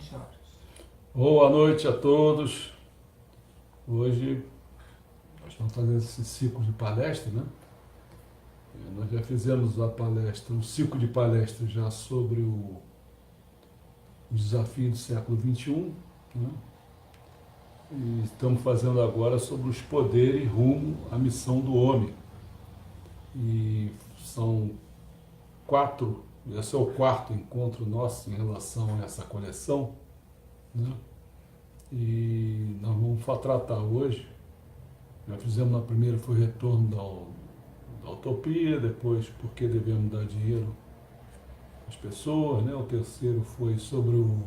20 horas. Boa noite a todos. Hoje nós estamos fazendo esse ciclo de palestra, né? Nós já fizemos a palestra, um ciclo de palestras já sobre o desafio do século XXI, né? E estamos fazendo agora sobre os poderes rumo à missão do homem. E são esse é o quarto encontro nosso em relação a essa coleção, né? E nós vamos tratar hoje, já fizemos na primeira, foi retorno da utopia, depois por que devemos dar dinheiro às pessoas, né? O terceiro foi sobre o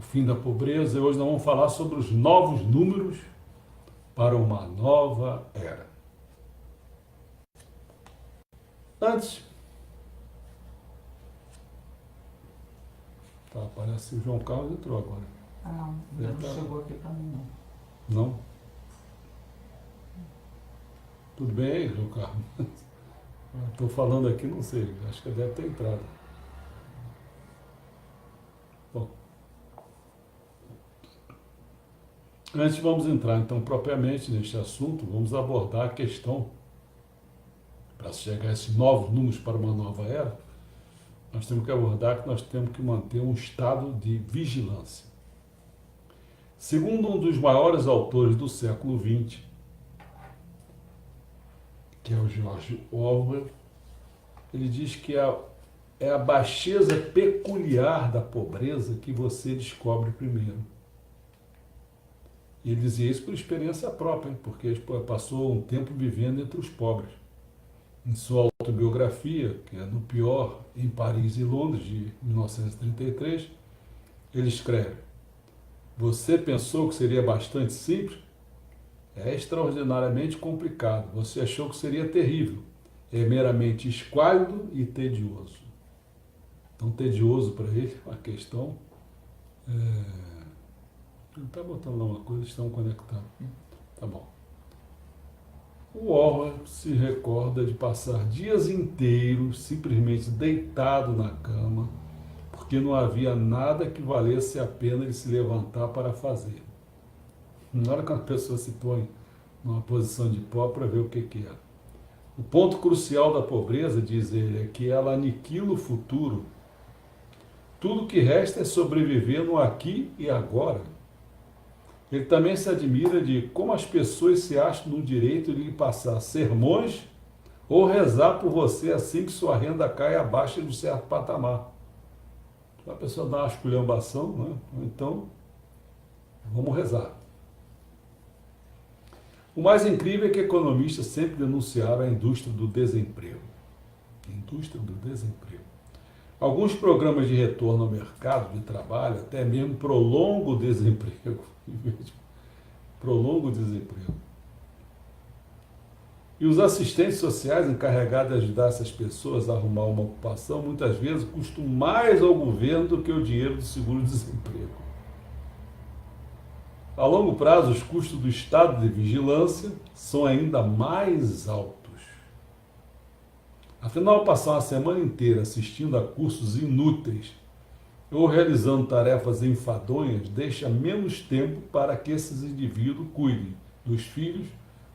fim da pobreza, e hoje nós vamos falar sobre os novos números para uma nova era. Antes, parece que o João Carlos entrou agora. Ah, não, não chegou aqui para mim, não. Não? Tudo bem aí, João Carlos? Estou falando aqui, não sei, acho que deve ter entrado. Bom, antes vamos entrar então propriamente neste assunto, vamos abordar a questão, para chegar a esses novos números para uma nova era, nós temos que abordar que nós temos que manter um estado de vigilância. Segundo um dos maiores autores do século XX, que é o George Orwell, ele diz que é a baixeza peculiar da pobreza que você descobre primeiro. E ele dizia isso por experiência própria, porque ele passou um tempo vivendo entre os pobres. Em sua autobiografia, que é No Pior, em Paris e Londres, de 1933, ele escreve: "Você pensou que seria bastante simples? É extraordinariamente complicado. Você achou que seria terrível. É meramente esquálido e tedioso." Então, tedioso para ele, a questão. Ele está botando lá uma coisa, estão conectados. Tá bom. O Orwell se recorda de passar dias inteiros simplesmente deitado na cama, porque não havia nada que valesse a pena ele se levantar para fazer. Na hora que uma pessoa se põe numa posição de pó para ver o que é. O ponto crucial da pobreza, diz ele, é que ela aniquila o futuro. Tudo que resta é sobreviver no aqui e agora. Ele também se admira de como as pessoas se acham no direito de lhe passar sermões ou rezar por você assim que sua renda cai abaixo de um certo patamar. A pessoa dá uma esculhambação, né? Então, vamos rezar. O mais incrível é que economistas sempre denunciaram a indústria do desemprego. Indústria do desemprego. Alguns programas de retorno ao mercado de trabalho até mesmo prolongam o desemprego. Prolonga o desemprego. E os assistentes sociais encarregados de ajudar essas pessoas a arrumar uma ocupação, muitas vezes custam mais ao governo do que o dinheiro do seguro-desemprego. A longo prazo, os custos do estado de vigilância são ainda mais altos. Afinal, passar uma semana inteira assistindo a cursos inúteis ou realizando tarefas enfadonhas deixa menos tempo para que esses indivíduos cuidem dos filhos,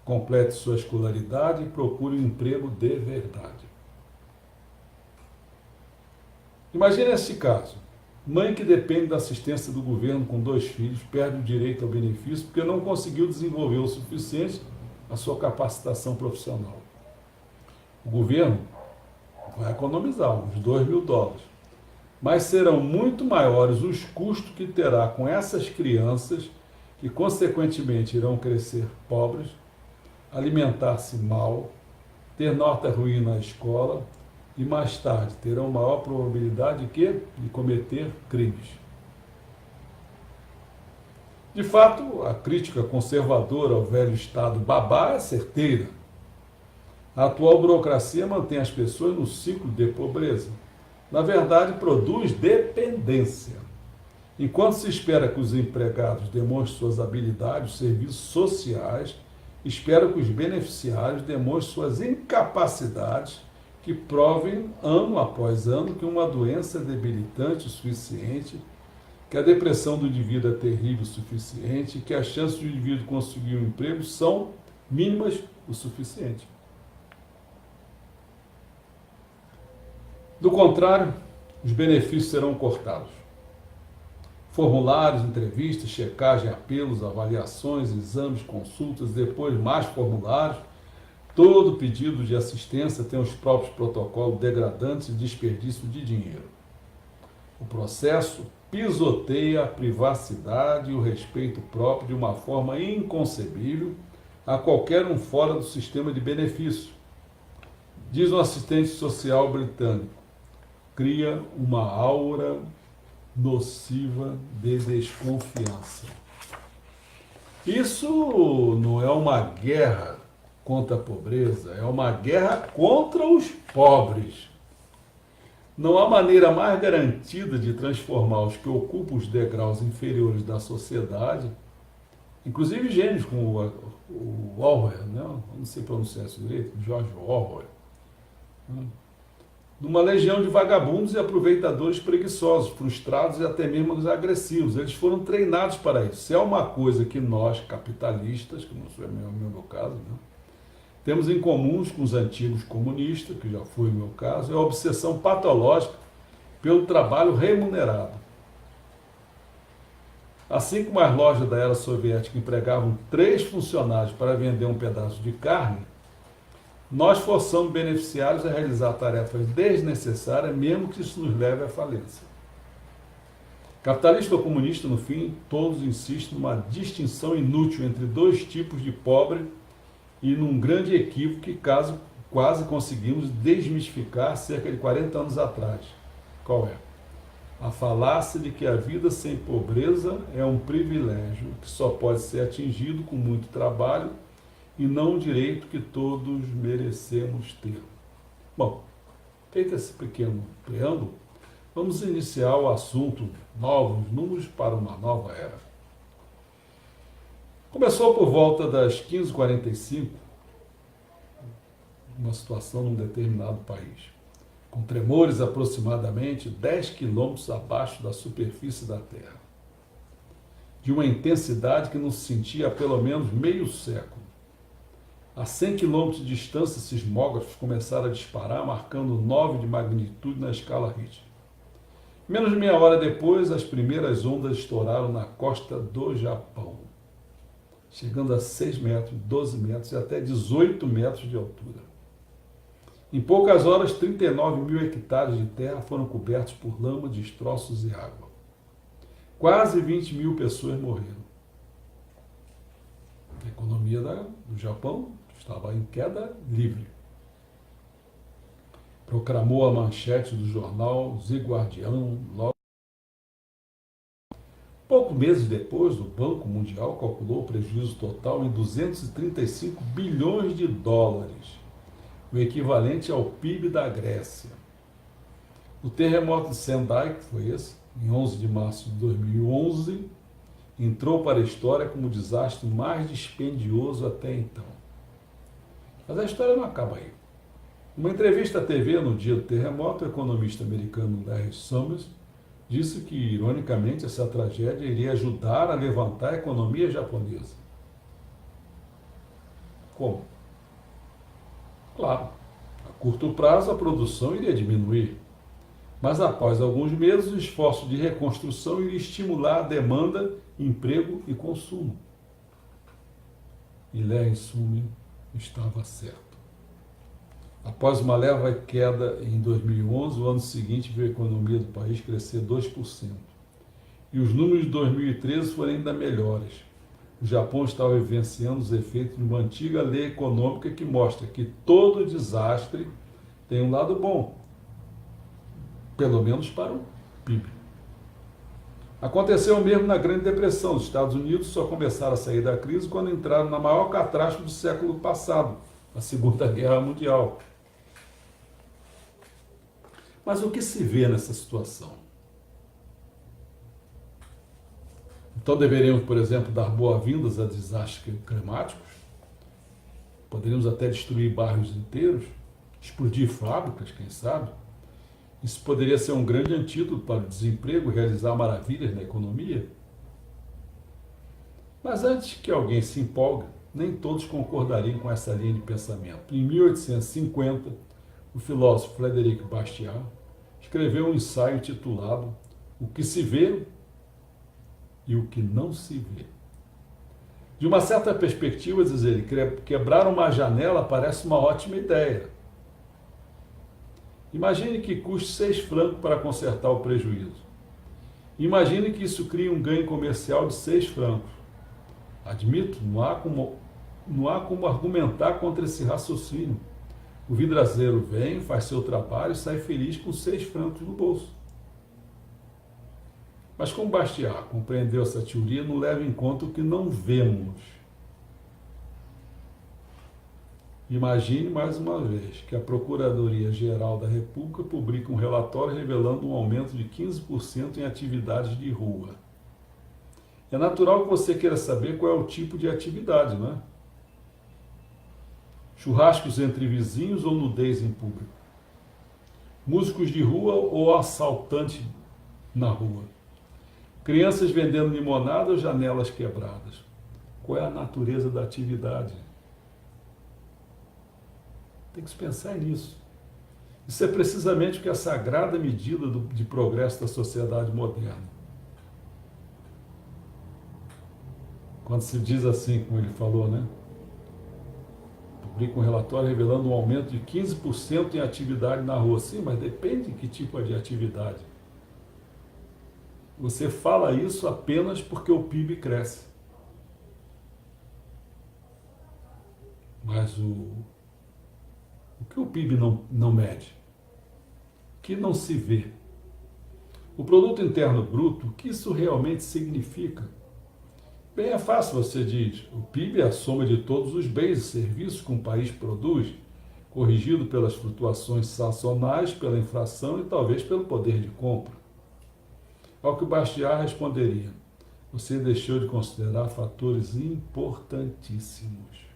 completem sua escolaridade e procurem um emprego de verdade. Imagine este caso. Mãe que depende da assistência do governo com 2 filhos perde o direito ao benefício porque não conseguiu desenvolver o suficiente a sua capacitação profissional. O governo vai economizar uns $2.000, mas serão muito maiores os custos que terá com essas crianças que, consequentemente, irão crescer pobres, alimentar-se mal, ter nota ruim na escola e, mais tarde, terão maior probabilidade de quê? De cometer crimes. De fato, a crítica conservadora ao velho Estado babá é certeira. A atual burocracia mantém as pessoas no ciclo de pobreza. Na verdade, produz dependência. Enquanto se espera que os empregados demonstrem suas habilidades, serviços sociais, espera que os beneficiários demonstrem suas incapacidades, que provem, ano após ano, que uma doença é debilitante o suficiente que a depressão do indivíduo é terrível o suficiente e que as chances do indivíduo conseguir um emprego são mínimas o suficiente. Do contrário, os benefícios serão cortados. Formulários, entrevistas, checagem, apelos, avaliações, exames, consultas, depois mais formulários. Todo pedido de assistência tem os próprios protocolos degradantes e desperdício de dinheiro. O processo pisoteia a privacidade e o respeito próprio de uma forma inconcebível a qualquer um fora do sistema de benefício. Diz um assistente social britânico, cria uma aura nociva de desconfiança. Isso não é uma guerra contra a pobreza, é uma guerra contra os pobres. Não há maneira mais garantida de transformar os que ocupam os degraus inferiores da sociedade, inclusive gênios como o Orwell, né? Não sei pronunciar isso direito, George Orwell, numa legião de vagabundos e aproveitadores preguiçosos, frustrados e até mesmo agressivos. Eles foram treinados para isso. Se é uma coisa que nós, capitalistas, que não é o meu caso, né, temos em comum com os antigos comunistas, que já foi o meu caso, é a obsessão patológica pelo trabalho remunerado. Assim como as lojas da era soviética empregavam 3 funcionários para vender um pedaço de carne, nós forçamos beneficiários a realizar tarefas desnecessárias, mesmo que isso nos leve à falência. Capitalista ou comunista, no fim, todos insistem numa distinção inútil entre 2 tipos de pobre e num grande equívoco que quase conseguimos desmistificar cerca de 40 anos atrás. Qual é? A falácia de que a vida sem pobreza é um privilégio que só pode ser atingido com muito trabalho e não um direito que todos merecemos ter. Bom, feito esse pequeno preâmbulo, vamos iniciar o assunto Novos Números para uma Nova Era. Começou por volta das 15h45, uma situação num determinado país, com tremores aproximadamente 10 quilômetros abaixo da superfície da Terra, de uma intensidade que não se sentia há pelo menos meio século. A 100 km de distância, sismógrafos começaram a disparar, marcando 9 de magnitude na escala Richter. Menos de meia hora depois, as primeiras ondas estouraram na costa do Japão, chegando a 6 metros, 12 metros e até 18 metros de altura. Em poucas horas, 39 mil hectares de terra foram cobertos por lama, destroços e água. Quase 20 mil pessoas morreram. A economia do Japão estava em queda livre. Proclamou a manchete do jornal The Guardian. Poucos meses depois, o Banco Mundial calculou o prejuízo total em 235 bilhões de dólares, o equivalente ao PIB da Grécia. O terremoto de Sendai, que foi esse, em 11 de março de 2011, entrou para a história como o desastre mais dispendioso até então. Mas a história não acaba aí. Numa entrevista à TV no dia do terremoto, o economista americano Larry Summers disse que, ironicamente, essa tragédia iria ajudar a levantar a economia japonesa. Como? Claro, a curto prazo a produção iria diminuir, mas após alguns meses o esforço de reconstrução iria estimular a demanda, emprego e consumo. E Larry Summers estava certo. Após uma leve queda em 2011, o ano seguinte viu a economia do país crescer 2%. E os números de 2013 foram ainda melhores. O Japão estava vivenciando os efeitos de uma antiga lei econômica que mostra que todo desastre tem um lado bom, pelo menos para o PIB. Aconteceu o mesmo na Grande Depressão. Os Estados Unidos só começaram a sair da crise quando entraram na maior catástrofe do século passado, a Segunda Guerra Mundial. Mas o que se vê nessa situação? Então deveríamos, por exemplo, dar boas-vindas a desastres climáticos? Poderíamos até destruir bairros inteiros, explodir fábricas, quem sabe? Isso poderia ser um grande antídoto para o desemprego, realizar maravilhas na economia? Mas antes que alguém se empolgue, nem todos concordariam com essa linha de pensamento. Em 1850, o filósofo Frederic Bastiat escreveu um ensaio intitulado O que se vê e o que não se vê. De uma certa perspectiva, diz ele, quebrar uma janela parece uma ótima ideia. Imagine que custe 6 francos para consertar o prejuízo. Imagine que isso crie um ganho comercial de 6 francos. Admito, não há como argumentar contra esse raciocínio. O vidraceiro vem, faz seu trabalho e sai feliz com 6 francos no bolso. Mas como Bastiat compreendeu essa teoria, não leva em conta o que não vemos. Imagine mais uma vez que a Procuradoria-Geral da República publica um relatório revelando um aumento de 15% em atividades de rua. É natural que você queira saber qual é o tipo de atividade, não é? Churrascos entre vizinhos ou nudez em público? Músicos de rua ou assaltante na rua? Crianças vendendo limonada ou janelas quebradas? Qual é a natureza da atividade? Tem que se pensar nisso. Isso é precisamente o que é a sagrada medida de progresso da sociedade moderna. Quando se diz assim, como ele falou, né? Publica um relatório revelando um aumento de 15% em atividade na rua. Sim, mas depende de que tipo de atividade. Você fala isso apenas porque o PIB cresce. Mas o que o PIB não mede? O que não se vê? O produto interno bruto, o que isso realmente significa? Bem, é fácil, você diz. O PIB é a soma de todos os bens e serviços que um país produz, corrigido pelas flutuações sazonais, pela inflação e talvez pelo poder de compra. Ao que Bastiat responderia: você deixou de considerar fatores importantíssimos.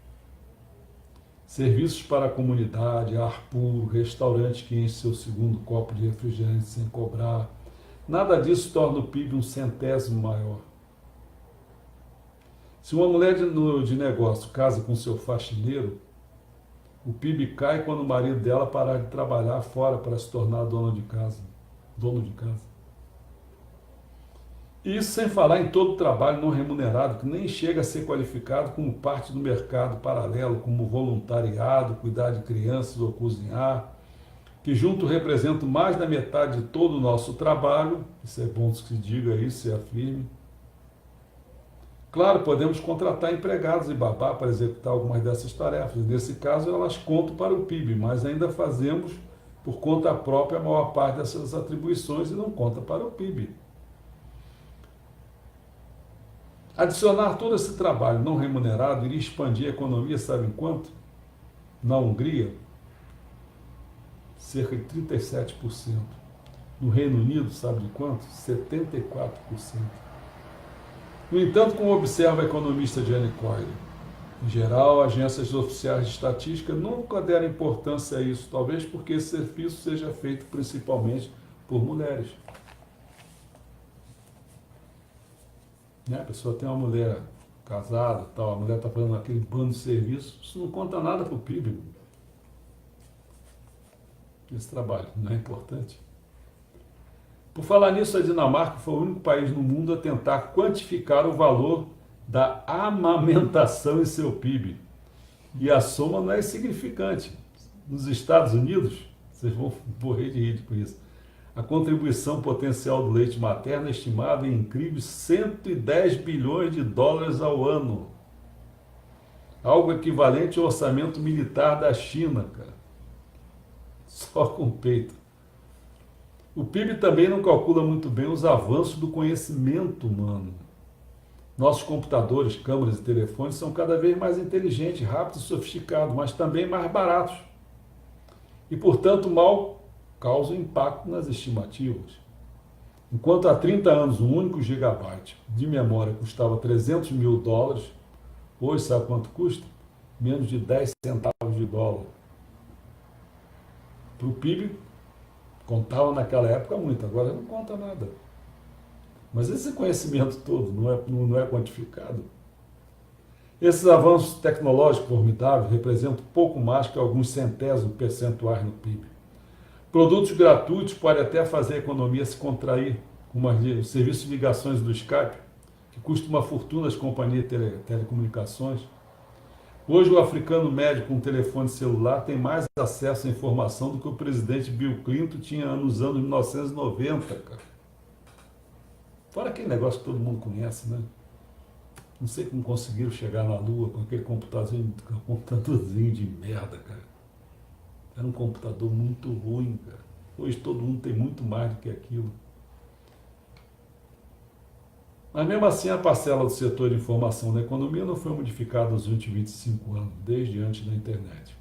Serviços para a comunidade, ar puro, restaurante que enche seu segundo copo de refrigerante sem cobrar. Nada disso torna o PIB um centésimo maior. Se uma mulher de negócio casa com seu faxineiro, o PIB cai quando o marido dela parar de trabalhar fora para se tornar dono de casa. Isso sem falar em todo o trabalho não remunerado, que nem chega a ser qualificado como parte do mercado paralelo, como voluntariado, cuidar de crianças ou cozinhar, que junto representam mais da metade de todo o nosso trabalho. Isso é bom que se diga isso, se afirme. Claro, podemos contratar empregados e babá para executar algumas dessas tarefas. Nesse caso, elas contam para o PIB, mas ainda fazemos por conta própria a maior parte dessas atribuições e não conta para o PIB. Adicionar todo esse trabalho não remunerado iria expandir a economia, sabe em quanto? Na Hungria, cerca de 37%. No Reino Unido, sabe de quanto? 74%. No entanto, como observa a economista Jane Coyle, em geral, agências oficiais de estatística nunca deram importância a isso, talvez porque esse serviço seja feito principalmente por mulheres. Né? A pessoa tem uma mulher casada, tal, a mulher está fazendo aquele bando de serviço, isso não conta nada para o PIB. Esse trabalho não é importante. Por falar nisso, a Dinamarca foi o único país no mundo a tentar quantificar o valor da amamentação em seu PIB. E a soma não é insignificante. Nos Estados Unidos, vocês vão morrer de rir com isso, a contribuição potencial do leite materno é estimada em incríveis 110 bilhões de dólares ao ano. Algo equivalente ao orçamento militar da China, cara. Só com o peito. O PIB também não calcula muito bem os avanços do conhecimento humano. Nossos computadores, câmeras e telefones são cada vez mais inteligentes, rápidos e sofisticados, mas também mais baratos. E, portanto, mal causam impacto nas estimativas. Enquanto há 30 anos um único gigabyte de memória custava 300 mil dólares, hoje sabe quanto custa? Menos de 10 centavos de dólar. Para o PIB, Contava naquela época muito, agora não conta nada. Mas esse conhecimento todo não é quantificado. Esses avanços tecnológicos formidáveis representam pouco mais que alguns centésimos percentuais no PIB. Produtos gratuitos podem até fazer a economia se contrair, como o serviço de ligações do Skype, que custa uma fortuna às companhias de telecomunicações. Hoje o africano médio com um telefone celular tem mais acesso à informação do que o presidente Bill Clinton tinha nos anos 1990, cara. Fora aquele negócio que todo mundo conhece, né? Não sei como conseguiram chegar na Lua com aquele computadorzinho de merda, cara. Era um computador muito ruim, cara. Hoje todo mundo tem muito mais do que aquilo. Mas mesmo assim a parcela do setor de informação na economia não foi modificada nos últimos 25 anos, desde antes da internet.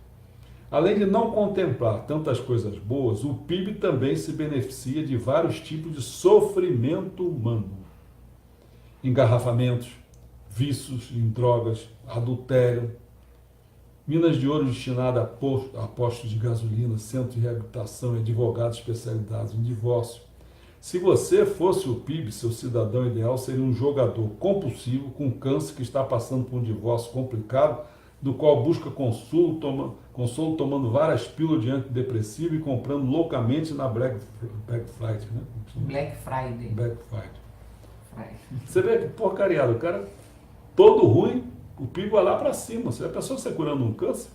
Além de não contemplar tantas coisas boas, o PIB também se beneficia de vários tipos de sofrimento humano. Engarrafamentos, vícios em drogas, adultério, minas de ouro destinadas a postos de gasolina, centros de reabilitação e advogados especializados em divórcio. Se você fosse o PIB, seu cidadão ideal seria um jogador compulsivo com câncer que está passando por um divórcio complicado, do qual busca consolo tomando várias pílulas de antidepressivo e comprando loucamente na Black Friday. Né? Black Friday. Black Friday. Você vê que porcariado, o cara todo ruim, o PIB vai lá para cima. Se a pessoa está curando um câncer,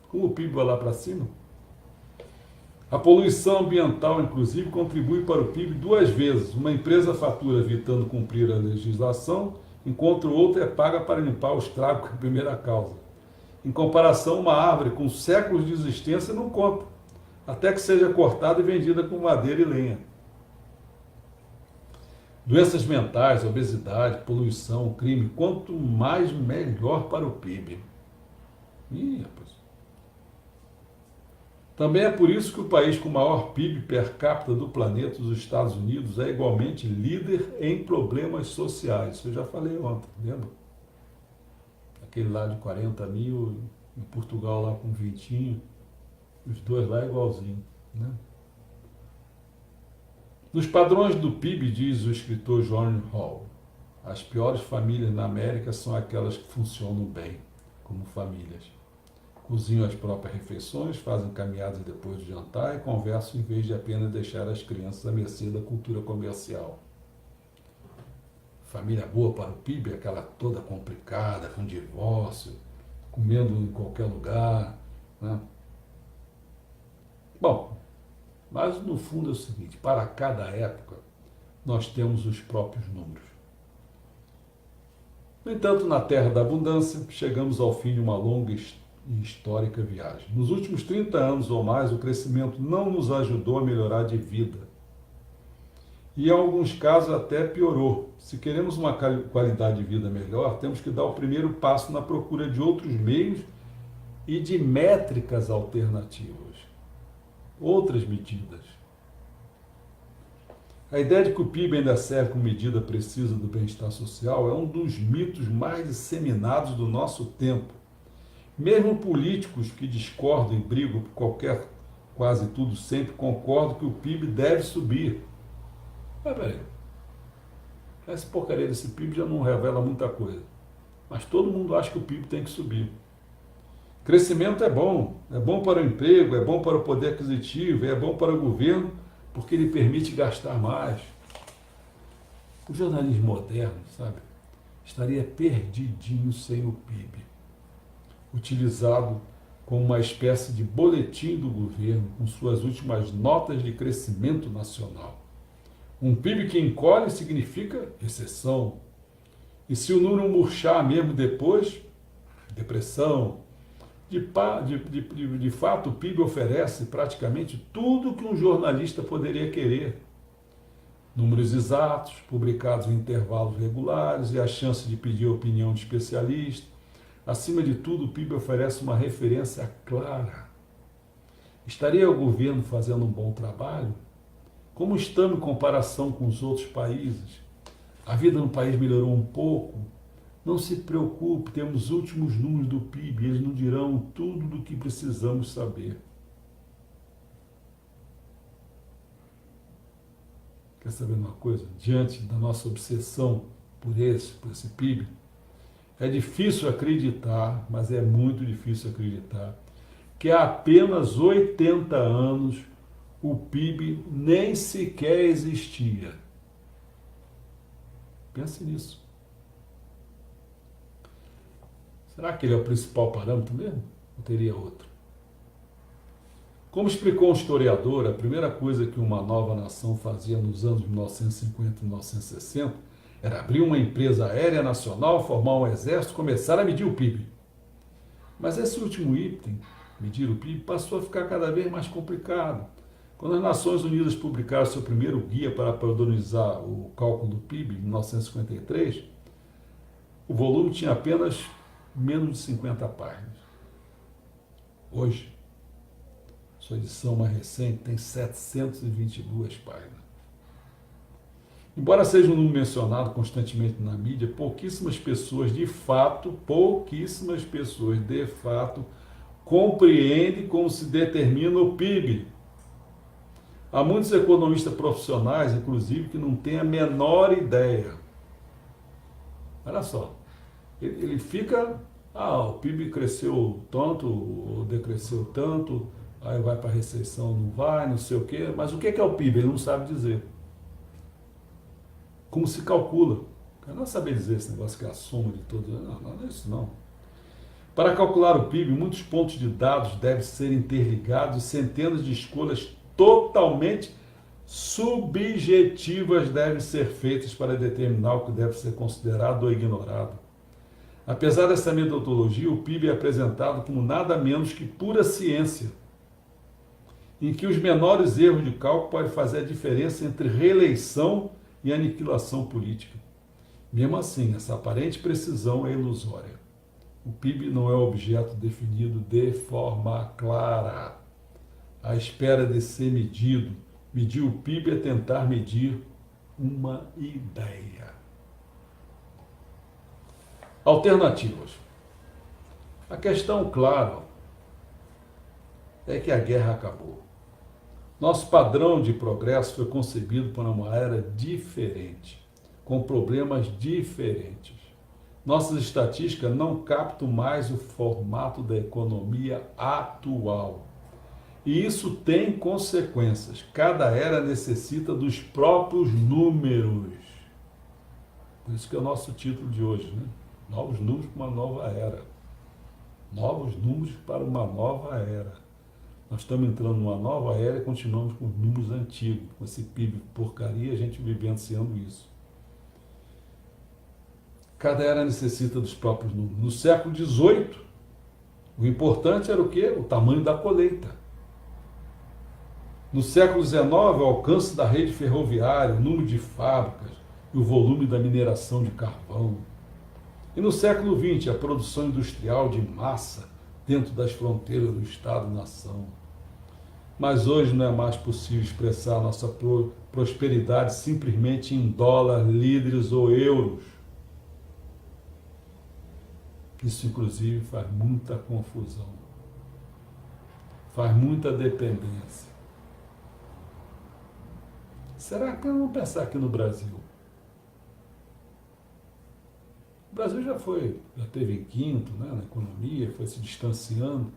como o PIB vai lá para cima? A poluição ambiental, inclusive, contribui para o PIB duas vezes. Uma empresa fatura evitando cumprir a legislação, enquanto outra é paga para limpar o estrago, que é a primeira causa. Em comparação, uma árvore com séculos de existência não compra, até que seja cortada e vendida com madeira e lenha. Doenças mentais, obesidade, poluição, crime, quanto mais melhor para o PIB. Rapaz. Também é por isso que o país com o maior PIB per capita do planeta, os Estados Unidos, é igualmente líder em problemas sociais. Isso eu já falei ontem, lembra? Aquele lá de 40 mil, em Portugal lá com 20, os dois lá igualzinho, né? Nos padrões do PIB, diz o escritor John Hall, as piores famílias na América são aquelas que funcionam bem, como famílias. Cozinham as próprias refeições, fazem caminhadas depois do jantar e conversam em vez de apenas deixar as crianças à mercê da cultura comercial. Família boa para o PIB é aquela toda complicada, com divórcio, comendo em qualquer lugar, né? Bom, mas no fundo é o seguinte, para cada época nós temos os próprios números. No entanto, na Terra da Abundância, chegamos ao fim de uma longa e histórica viagem. Nos últimos 30 anos ou mais, o crescimento não nos ajudou a melhorar de vida. E em alguns casos até piorou. Se queremos uma qualidade de vida melhor, temos que dar o primeiro passo na procura de outros meios e de métricas alternativas. Outras medidas. A ideia de que o PIB ainda serve como medida precisa do bem-estar social é um dos mitos mais disseminados do nosso tempo. Mesmo políticos que discordam e brigam por quase tudo sempre, concordam que o PIB deve subir. Mas peraí, essa porcaria desse PIB já não revela muita coisa. Mas todo mundo acha que o PIB tem que subir. Crescimento é bom para o emprego, é bom para o poder aquisitivo, é bom para o governo, porque ele permite gastar mais. O jornalismo moderno, sabe, estaria perdidinho sem o PIB, utilizado como uma espécie de boletim do governo com suas últimas notas de crescimento nacional. Um PIB que encolhe significa recessão. E se o número murchar mesmo depois, depressão. De fato, o PIB oferece praticamente tudo que um jornalista poderia querer. Números exatos, publicados em intervalos regulares e a chance de pedir a opinião de especialistas. Acima de tudo, o PIB oferece uma referência clara. Estaria o governo fazendo um bom trabalho? Como estamos em comparação com os outros países? A vida no país melhorou um pouco? Não se preocupe, temos os últimos números do PIB, eles nos dirão tudo do que precisamos saber. Quer saber uma coisa? Diante da nossa obsessão por esse PIB, é difícil acreditar, mas é muito difícil acreditar, que há apenas 80 anos o PIB nem sequer existia. Pense nisso. Será que ele é o principal parâmetro mesmo? Ou teria outro? Como explicou um historiador, a primeira coisa que uma nova nação fazia nos anos 1950 e 1960 era abrir uma empresa aérea nacional, formar um exército e começar a medir o PIB. Mas esse último item, medir o PIB, passou a ficar cada vez mais complicado. Quando as Nações Unidas publicaram seu primeiro guia para padronizar o cálculo do PIB, em 1953, o volume tinha apenas menos de 50 páginas. Hoje, sua edição mais recente tem 722 páginas. Embora seja um número mencionado constantemente na mídia, pouquíssimas pessoas de fato compreendem como se determina o PIB. Há muitos economistas profissionais, inclusive, que não têm a menor ideia. Olha só, ele fica, o PIB cresceu tanto, ou decresceu tanto, aí vai para a recessão, não vai, não sei o quê, mas o que é o PIB? Ele não sabe dizer. Como se calcula? O cara não sabe dizer esse negócio que é a soma de todos. Não é isso não. Para calcular o PIB, muitos pontos de dados devem ser interligados e centenas de escolhas totalmente subjetivas devem ser feitas para determinar o que deve ser considerado ou ignorado. Apesar dessa metodologia, o PIB é apresentado como nada menos que pura ciência, em que os menores erros de cálculo podem fazer a diferença entre reeleição e aniquilação política. Mesmo assim, essa aparente precisão é ilusória. O PIB não é objeto definido de forma clara. À espera de ser medido, medir o PIB é tentar medir uma ideia. Alternativas. A questão, claro, é que a guerra acabou. Nosso padrão de progresso foi concebido para uma era diferente, com problemas diferentes. Nossas estatísticas não captam mais o formato da economia atual. E isso tem consequências. Cada era necessita dos próprios números. Por isso que é o nosso título de hoje, né? Novos números para uma nova era. Novos números para uma nova era. Nós estamos entrando numa nova era e continuamos com os números antigos, com esse PIB porcaria, a gente vivenciando isso. Cada era necessita dos próprios números. No século XVIII, o importante era o quê? O tamanho da colheita. No século XIX, o alcance da rede ferroviária, o número de fábricas e o volume da mineração de carvão. E no século XX, a produção industrial de massa dentro das fronteiras do Estado-nação. Mas hoje não é mais possível expressar nossa prosperidade simplesmente em dólar, libras ou euros. Isso, inclusive, faz muita confusão. Faz muita dependência. Será que vamos pensar aqui no Brasil? O Brasil já teve em quinto, né, na economia, foi se distanciando.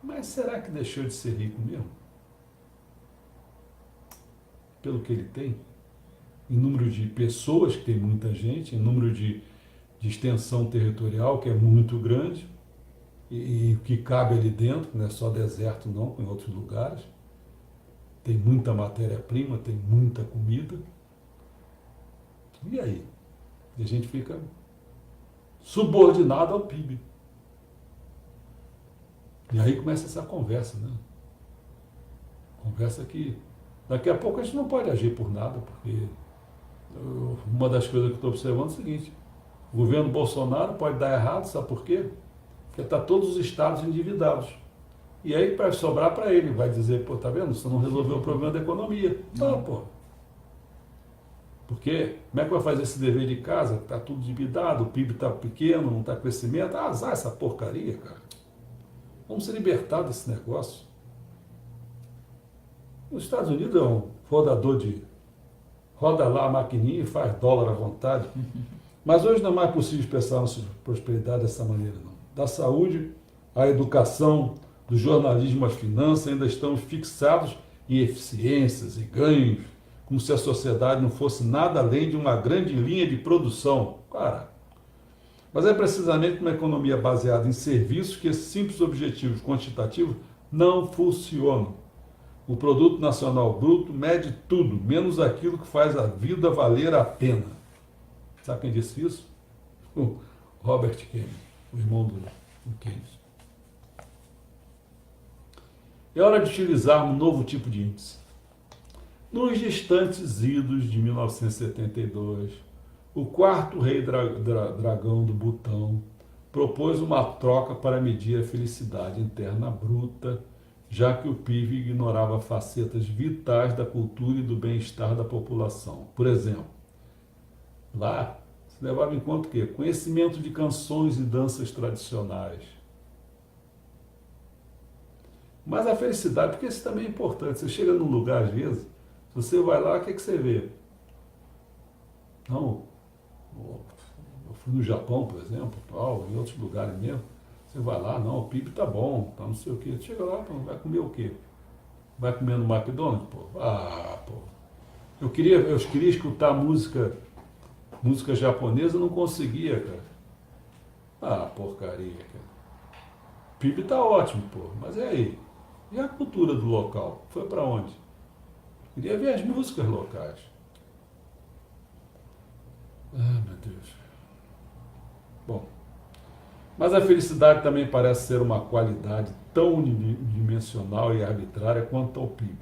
Mas será que deixou de ser rico mesmo? Pelo que ele tem? Em número de pessoas, que tem muita gente, em número de extensão territorial, que é muito grande, e o que cabe ali dentro, não é só deserto não, em outros lugares. Tem muita matéria-prima, tem muita comida. E aí? E a gente fica subordinado ao PIB. E aí começa essa conversa, né? Conversa que daqui a pouco a gente não pode agir por nada, porque uma das coisas que eu estou observando é o seguinte: o governo Bolsonaro pode dar errado, sabe por quê? Porque está todos os estados endividados. E aí vai sobrar para ele, vai dizer, pô, tá vendo? Você não resolveu o problema da economia. Não, pô. Porque como é que vai fazer esse dever de casa? Está tudo endividado, o PIB está pequeno, não está crescimento. Azar essa porcaria, cara. Vamos se libertar desse negócio. Os Estados Unidos é um fundador de roda lá a maquininha e faz dólar à vontade. Mas hoje não é mais possível pensar na prosperidade dessa maneira, não. Da saúde à educação, do jornalismo às finanças, ainda estamos fixados em eficiências e ganhos, como se a sociedade não fosse nada além de uma grande linha de produção. Cara, mas é precisamente uma economia baseada em serviços que esses simples objetivos quantitativos não funcionam. O produto nacional bruto mede tudo, menos aquilo que faz a vida valer a pena. Sabe quem disse isso? O Robert Kennedy, o irmão do Keynes. É hora de utilizar um novo tipo de índice. Nos distantes idos de 1972, o quarto rei dragão do Butão propôs uma troca para medir a felicidade interna bruta, já que o PIB ignorava facetas vitais da cultura e do bem-estar da população. Por exemplo, lá se levava em conta o quê? Conhecimento de canções e danças tradicionais. Mas a felicidade, porque isso também é importante. Você chega num lugar, às vezes, você vai lá, o que você vê? Não, eu fui no Japão, por exemplo, em outros lugares mesmo. Você vai lá, não, o PIB tá bom, tá não sei o quê. Chega lá, vai comer o quê? Vai comer no McDonald's? Pô? Ah, pô. Eu queria escutar música japonesa, não conseguia, cara. Ah, porcaria, cara. O PIB tá ótimo, pô, mas e aí? E a cultura do local? Foi para onde? Queria ver as músicas locais. Ah, meu Deus. Bom, mas a felicidade também parece ser uma qualidade tão unidimensional e arbitrária quanto ao PIB.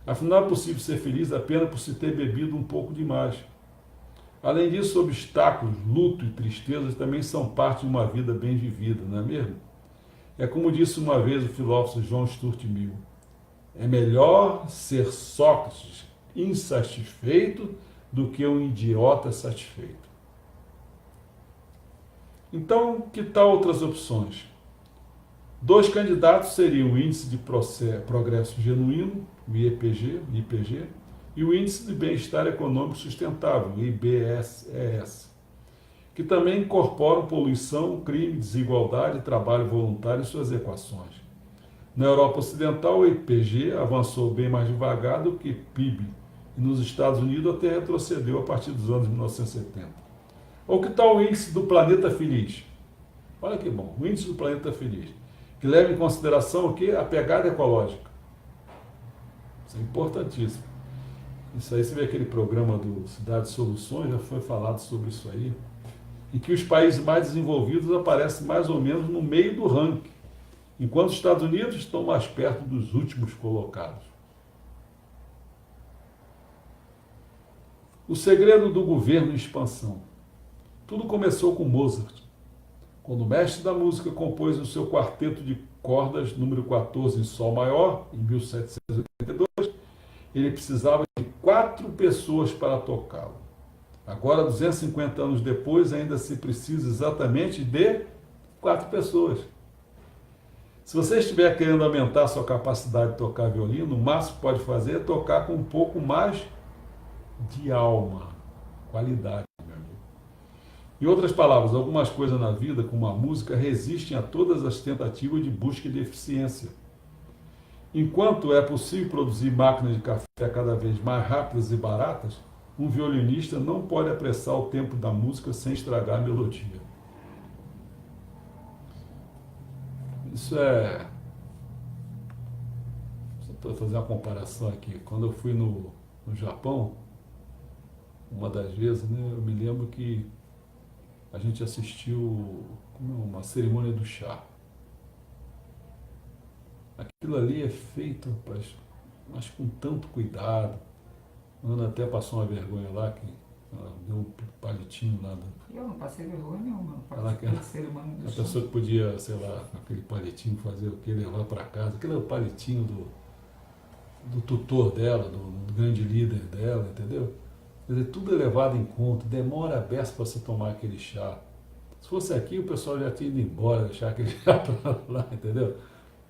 Afinal, é possível ser feliz apenas por se ter bebido um pouco demais. Além disso, obstáculos, luto e tristezas também são parte de uma vida bem vivida, não é mesmo? É como disse uma vez o filósofo John Stuart Mill: é melhor ser Sócrates insatisfeito do que um idiota satisfeito. Então, que tal outras opções? 2 candidatos seriam o Índice de Progresso Genuíno, o IPG, e o Índice de Bem-Estar Econômico Sustentável, o IBES, que também incorporam poluição, crime, desigualdade e trabalho voluntário em suas equações. Na Europa Ocidental, o IPG avançou bem mais devagar do que PIB, e nos Estados Unidos até retrocedeu a partir dos anos 1970. Ou que tal o Índice do Planeta Feliz? Olha que bom, o Índice do Planeta Feliz, que leva em consideração o quê? A pegada ecológica. Isso é importantíssimo. Isso aí, você vê aquele programa do Cidade Soluções, já foi falado sobre isso aí, em que os países mais desenvolvidos aparecem mais ou menos no meio do ranking, enquanto os Estados Unidos estão mais perto dos últimos colocados. O segredo do governo em expansão. Tudo começou com Mozart, quando o mestre da música compôs o seu quarteto de cordas número 14 em Sol maior, em 1782, ele precisava de 4 pessoas para tocá-lo. Agora, 250 anos depois, ainda se precisa exatamente de 4 pessoas. Se você estiver querendo aumentar sua capacidade de tocar violino, o máximo que pode fazer é tocar com um pouco mais de alma, qualidade, meu amigo. Em outras palavras, algumas coisas na vida, como a música, resistem a todas as tentativas de busca de eficiência. Enquanto é possível produzir máquinas de café cada vez mais rápidas e baratas, um violinista não pode apressar o tempo da música sem estragar a melodia. Isso é... Estou fazendo uma comparação aqui. Quando eu fui no Japão, uma das vezes, né, eu me lembro que a gente assistiu uma cerimônia do chá. Aquilo ali é feito, rapaz, mas com tanto cuidado. A Ana até passou uma vergonha lá, que ela deu um palitinho lá. Eu não passei vergonha nenhuma, não Ela participei de cerimônia do a chá. pessoa que podia, sei lá, com aquele palitinho fazer o que, levar para casa. Aquele é o palitinho do tutor dela, do grande líder dela, entendeu? Quer dizer, tudo é levado em conta, demora a beça para você tomar aquele chá. Se fosse aqui, o pessoal já tinha ido embora, deixar aquele chá para lá, entendeu?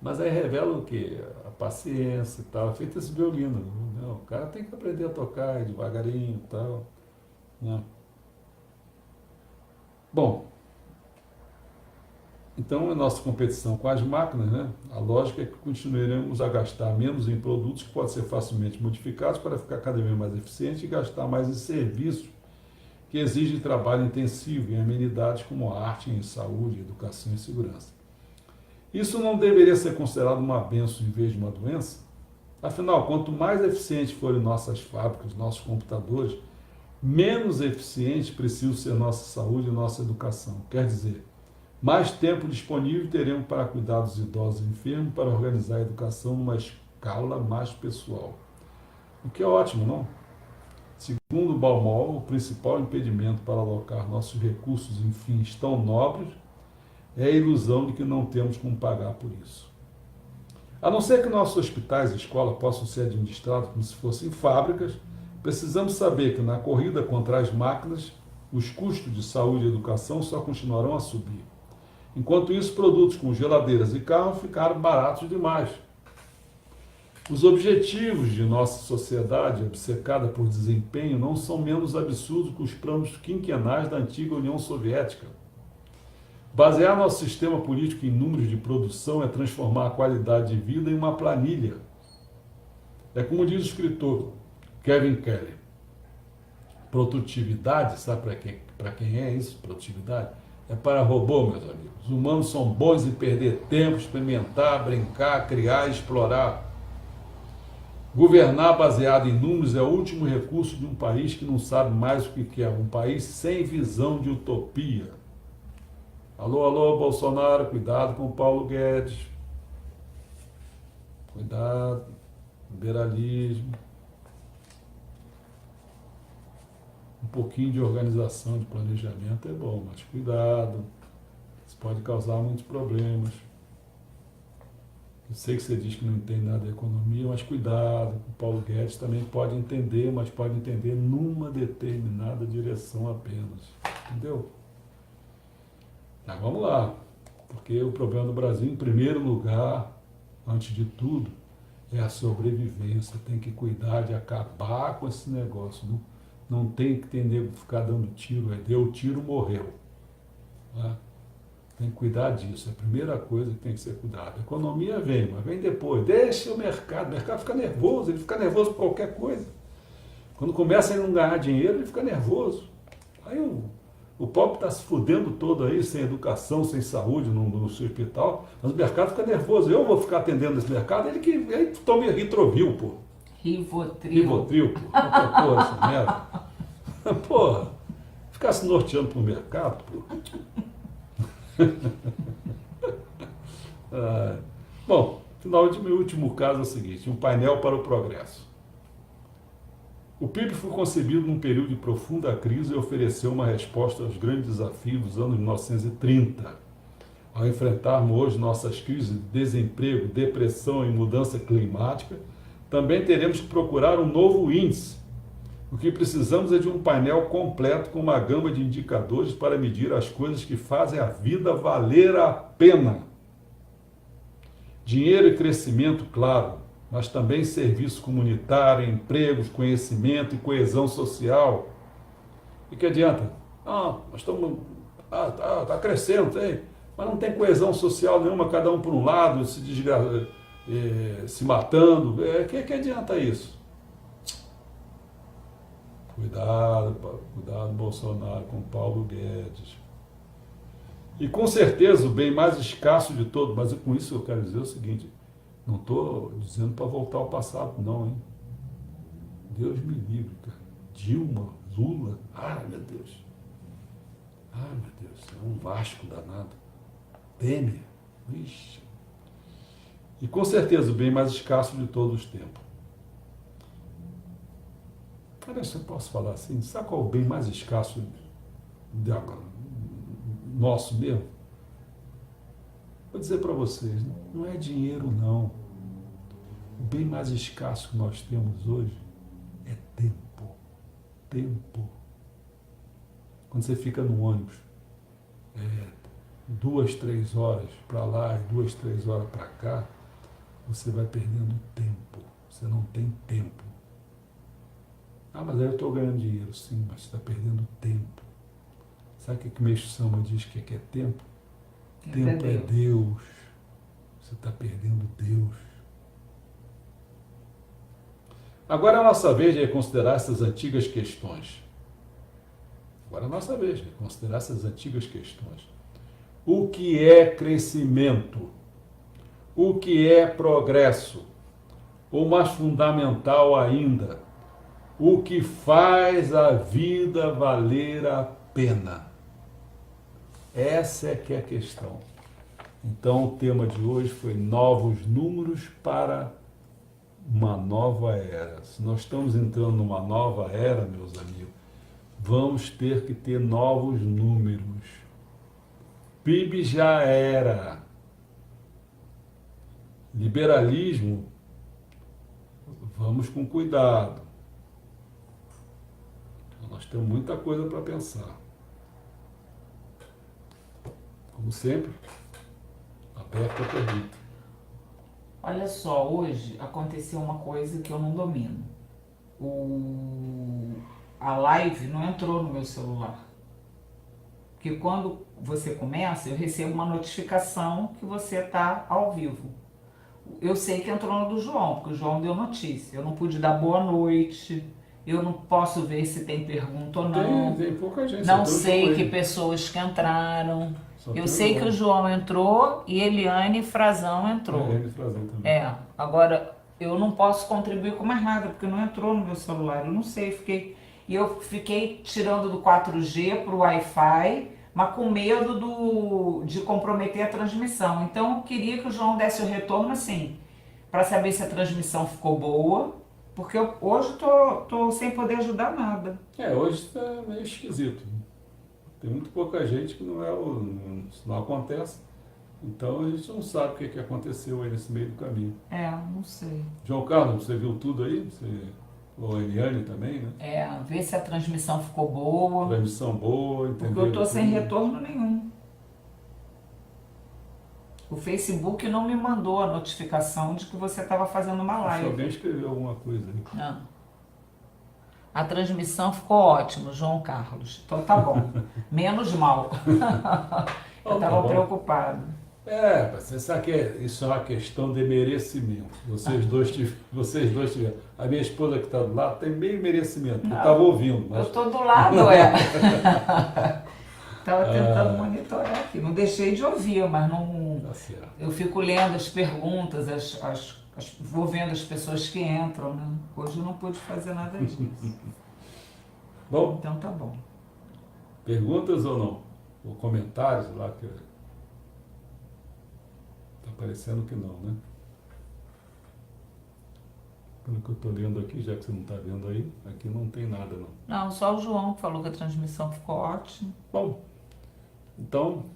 Mas aí revela o quê? A paciência e tal. É feito esse violino. Não, o cara tem que aprender a tocar devagarinho e tal. Né? Bom, então a nossa competição com as máquinas, né? A lógica é que continuaremos a gastar menos em produtos que podem ser facilmente modificados para ficar cada vez mais eficiente e gastar mais em serviços que exigem trabalho intensivo em amenidades como arte, em saúde, educação e segurança. Isso não deveria ser considerado uma bênção em vez de uma doença? Afinal, quanto mais eficientes forem nossas fábricas, nossos computadores, menos eficiente precisa ser nossa saúde e nossa educação. Quer dizer, mais tempo disponível teremos para cuidar dos idosos e enfermos, para organizar a educação numa escala mais pessoal. O que é ótimo, não? Segundo Baumol, o principal impedimento para alocar nossos recursos em fins tão nobres é a ilusão de que não temos como pagar por isso. A não ser que nossos hospitais e escolas possam ser administrados como se fossem fábricas, precisamos saber que na corrida contra as máquinas, os custos de saúde e educação só continuarão a subir. Enquanto isso, produtos como geladeiras e carros ficaram baratos demais. Os objetivos de nossa sociedade, obcecada por desempenho, não são menos absurdos que os planos quinquenais da antiga União Soviética. Basear nosso sistema político em números de produção é transformar a qualidade de vida em uma planilha. É como diz o escritor Kevin Kelly. Produtividade, sabe para quem é isso? Produtividade? É para robô, meus amigos. Os humanos são bons em perder tempo, experimentar, brincar, criar e explorar. Governar baseado em números é o último recurso de um país que não sabe mais o que quer. Um país sem visão de utopia. Alô, alô, Bolsonaro, cuidado com o Paulo Guedes. Cuidado, liberalismo. Um pouquinho de organização, de planejamento é bom, mas cuidado. Isso pode causar muitos problemas. Eu sei que você diz que não entende nada da economia, mas cuidado. O Paulo Guedes também pode entender, mas pode entender numa determinada direção apenas. Entendeu? Mas vamos lá, porque o problema do Brasil, em primeiro lugar, antes de tudo, é a sobrevivência. Tem que cuidar de acabar com esse negócio. Não tem que ter nego ficar dando tiro. Deu tiro, morreu. Tá? Tem que cuidar disso. É a primeira coisa que tem que ser cuidado. A economia vem, mas vem depois. Deixa o mercado. O mercado fica nervoso. Ele fica nervoso por qualquer coisa. Quando começa a não ganhar dinheiro, ele fica nervoso. Aí o pobre está se fudendo todo aí, sem educação, sem saúde no seu hospital, mas o mercado fica nervoso. Eu vou ficar atendendo esse mercado, ele toma Ritrovil, pô. Rivotril, pô. Porra, essa merda. Porra, ficar se norteando pro mercado, pô. Bom, final de meu último caso é o seguinte, um painel para o progresso. O PIB foi concebido num período de profunda crise e ofereceu uma resposta aos grandes desafios dos anos 1930. Ao enfrentarmos hoje nossas crises de desemprego, depressão e mudança climática, também teremos que procurar um novo índice. O que precisamos é de um painel completo com uma gama de indicadores para medir as coisas que fazem a vida valer a pena. Dinheiro e crescimento, claro, mas também serviço comunitário, empregos, conhecimento e coesão social. E que adianta? Nós estamos... Está crescendo, tem, mas não tem coesão social nenhuma, cada um por um lado, se matando. Que adianta isso? Cuidado, Bolsonaro, com Paulo Guedes. E com certeza o bem mais escasso de todo, mas com isso eu quero dizer o seguinte, não estou dizendo para voltar ao passado, não, hein? Deus me livre, cara. Dilma, Lula, meu Deus. Meu Deus, é um Vasco danado. Temer, ixi. E com certeza o bem mais escasso de todos os tempos. Olha, se eu posso falar assim, sabe qual é o bem mais escasso nosso mesmo? Vou dizer para vocês, não é dinheiro não. O bem mais escasso que nós temos hoje é tempo. Tempo. Quando você fica no ônibus, 2, 3 horas para lá e 2, 3 horas para cá, você vai perdendo tempo. Você não tem tempo. Ah, mas aí eu estou ganhando dinheiro. Sim, mas você está perdendo tempo. Sabe o que o Meixo Sama diz que é tempo? Tempo é Deus. Você está perdendo Deus. Agora é a nossa vez de considerar essas antigas questões. Agora é a nossa vez de considerar essas antigas questões. O que é crescimento? O que é progresso? Ou mais fundamental ainda, o que faz a vida valer a pena? Essa é que é a questão. Então o tema de hoje foi novos números para uma nova era. Se nós estamos entrando numa nova era, meus amigos, vamos ter que ter novos números. PIB já era. Liberalismo, vamos com cuidado. Nós temos muita coisa para pensar. Como sempre, aberto a pergunta. Olha só, hoje aconteceu uma coisa que eu não domino. A live não entrou no meu celular. Porque quando você começa, eu recebo uma notificação que você está ao vivo. Eu sei que entrou no do João, porque o João deu notícia. Eu não pude dar boa noite, eu não posso ver se tem pergunta ou não. Tem pouca gente. Não sei que pessoas que entraram. Eu sei que o João entrou e Eliane Frazão entrou. Eliane Frazão também. Agora eu não posso contribuir com mais nada, porque não entrou no meu celular. Eu não sei, eu fiquei tirando do 4G para o Wi-Fi, mas com medo de comprometer a transmissão. Então eu queria que o João desse o retorno assim, para saber se a transmissão ficou boa, porque hoje tô sem poder ajudar nada. Hoje está meio esquisito. Tem muito pouca gente que isso não acontece. Então a gente não sabe o que aconteceu aí nesse meio do caminho. Não sei. João Carlos, você viu tudo aí? Ou a Eliane também, né? Ver se a transmissão ficou boa. Transmissão boa, entendeu? Porque eu tô sem retorno nenhum. O Facebook não me mandou a notificação de que você estava fazendo uma live. Alguém escreveu alguma coisa aí. Não. A transmissão ficou ótima, João Carlos. Então tá bom. Menos mal. Eu estava preocupado. Você sabe que isso é uma questão de merecimento. Vocês dois tiveram. A minha esposa que está do lado tem meio merecimento. Eu estava ouvindo. Mas... Eu estou do lado, Estava tentando monitorar aqui. Não deixei de ouvir, mas não... Tá certo. Eu fico lendo as perguntas, vou vendo as pessoas que entram, né? Hoje eu não pude fazer nada disso. Bom. Então tá bom. Perguntas ou não? Ou comentários lá que... Tá parecendo que não, né? Pelo que eu estou lendo aqui, já que você não está vendo aí, aqui não tem nada não. Não, só o João que falou que a transmissão ficou ótima. Bom, então,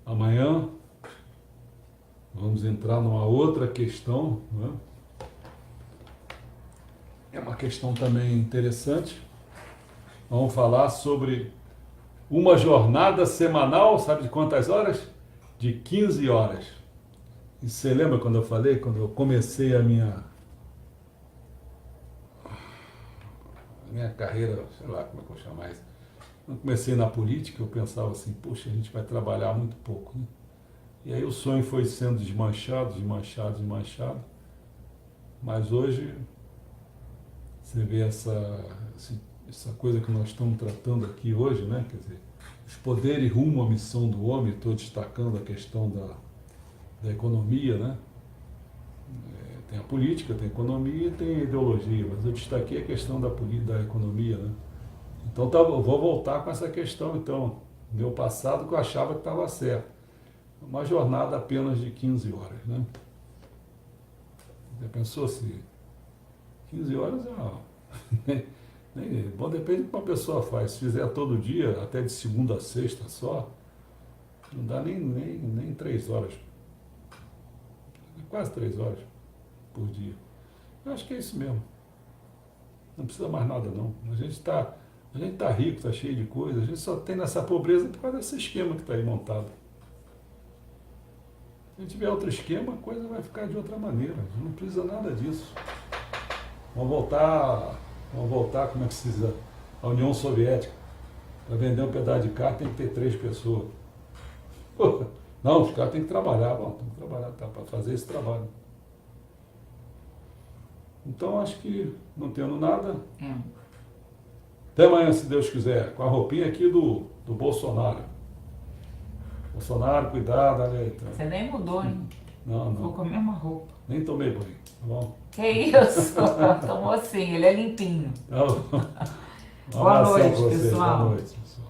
amanhã vamos entrar numa outra questão, né? É uma questão também interessante. Vamos falar sobre uma jornada semanal, sabe de quantas horas? De 15 horas. E você lembra quando eu falei, quando eu comecei a minha carreira, sei lá como é que eu vou chamar isso. Quando eu comecei na política, eu pensava assim, poxa, a gente vai trabalhar muito pouco, né? E aí o sonho foi sendo desmanchado. Mas hoje, você vê essa coisa que nós estamos tratando aqui hoje, né? Quer dizer, os poderes rumo à missão do homem, estou destacando a questão da economia, né? Tem a política, tem a economia e tem a ideologia, mas eu destaquei a questão da economia, né? Então eu vou voltar com essa questão, então, meu passado que eu achava que estava certo. Uma jornada apenas de 15 horas, né? Já pensou se 15 horas bom, depende do que uma pessoa faz. Se fizer todo dia, até de segunda a sexta só, não dá nem 3 horas. Quase 3 horas por dia. Eu acho que é isso mesmo. Não precisa mais nada não. A gente está A gente está rico, está cheio de coisas, a gente só tem nessa pobreza por causa desse esquema que está aí montado. Se a gente tiver outro esquema, a coisa vai ficar de outra maneira. A gente não precisa nada disso. Vamos voltar, como é que se diz, à União Soviética. Para vender um pedaço de carro tem que ter 3 pessoas. Pô, não, os caras têm que trabalhar, tem que trabalhar para fazer esse trabalho. Então acho que não tendo nada. Até amanhã, se Deus quiser, com a roupinha aqui do Bolsonaro. Bolsonaro, cuidado, olha aí. Tá. Você nem mudou, hein? Não. Vou com a mesma roupa. Nem tomei banho, tá bom? Que isso? Tomou sim, ele é limpinho. Boa noite, pessoal. Boa noite, pessoal.